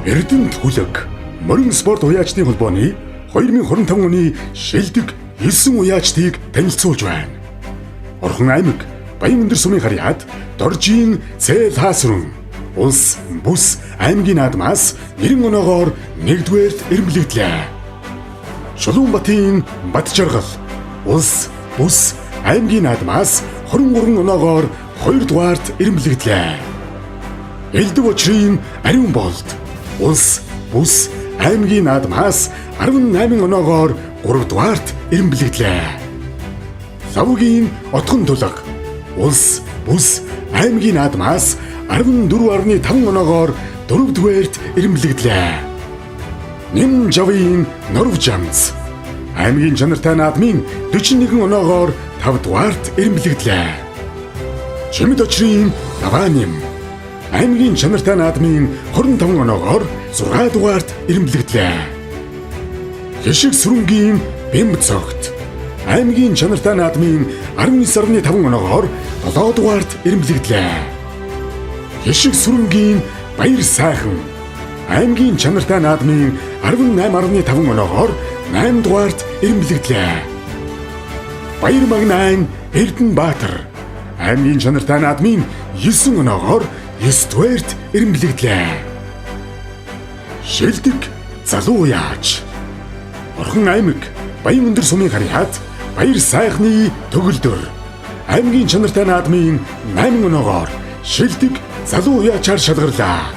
Эрдэнэт хүлэг морин спорт уяачдын холбооны 2025 оны шилдэг 9 уяачдыг танилцуулж байна. Орхон аймаг Баянмөндөр сумын харьяат Доржийн Цээл хаасрун улс бүс аймгийн наадмаас 90 оноогоор 1-р эрмэлэгдлээ. Чулуунбатын Батжаргал улс бүс аймгийн наадмаас 23 оноогоор 2-р эрмэлэгдлээ. Элдв очрын Ариун болд улс бүс аймгийн наадмаас 18 оноогоор 3-р эрмэлэгдлээ. Лавгийн Отгон тулаг улс бүс аймгийн наадмаас 14.5 оноогоор 4-р эрмэлэгдлээ. Нин жавын Норвжамц аймгийн чанартай наадмын 41 оноогоор 5-р эрмэлэгдлээ. Чимэд очрын Даваним аймгийн чанартай наадмын 25 оноогоор 6-р эрмэлэгдлээ. Хишиг сүрэнгийн Бэмб цогт аймгийн чанартай наадмын 19.5 оноогоор 7-р эрмэлэгдлээ. Хишиг сүрэнгийн Баяр сайхан аймгийн чанартай наадмын 18.5 оноогоор 8-р эрмэлэгдлээ. Баяр магнайн Эрдэнэбаатар аймгийн чанартай наадмын 9 оноогоор 9-р эрмэлэгдлээ. Шилдэг залуу уяач Орхон аймаг Баянмөндөр сумын харьяат Баяр сайхны төгөлдөр аймгийн чанартай наадмын 8 оноогоор шилдэг залуу уяачаар шалгарлаа.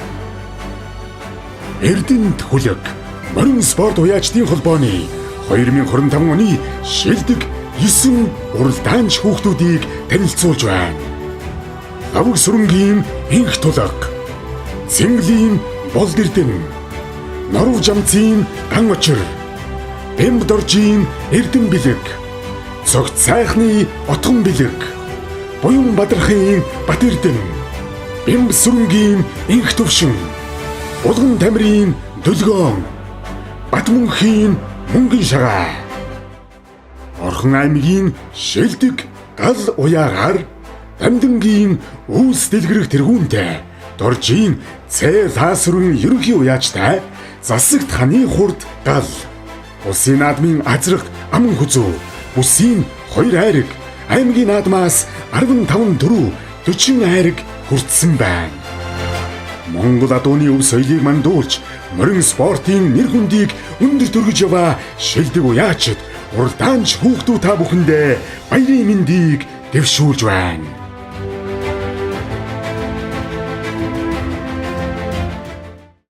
Эрдэнэт хүлэг морин спорт уяачдын холбооны 2025 оны шилдэг 9 уралдаанч хүүхдүүдийг танилцуулж байна. Лавг сүрэнгийн Инх тулаг, Цэнглийн Болд Эрдэнэ, Норвжамцын Ган очир, Бэмб Доржийн Эрдэнэ бэлэг, Цогт сайхны Отгон бэлэг, Буян Бадрахын Бат Эрдэнэ, Бэмб сүрэнгийн Инх төвшин, Булган тамирын Дөлгөөн, Бат мөнхийн Мөнгөн шагаа. Орхон аймгийн шилдэг гал уяагаар Дамдангийн үүс дэлгэрэх тэргүүнтэй Доржийн Цээл хаасрын ерөнхий уяачтай засагт ханы хурд гал улсын наадмын азрах аман хүзүү бүсийн 2 айраг аймгийн наадмаас 15-4 40 айраг хүртсэн байна. Монгол адууны өв соёлыг мандуулж морин спортын нэр хүндийг өндөр төргөж яваа шилдэг уяачид уралдаанч хүүхдүүд та бүхэндээ баярын мэндийг дэвшүүлж байна.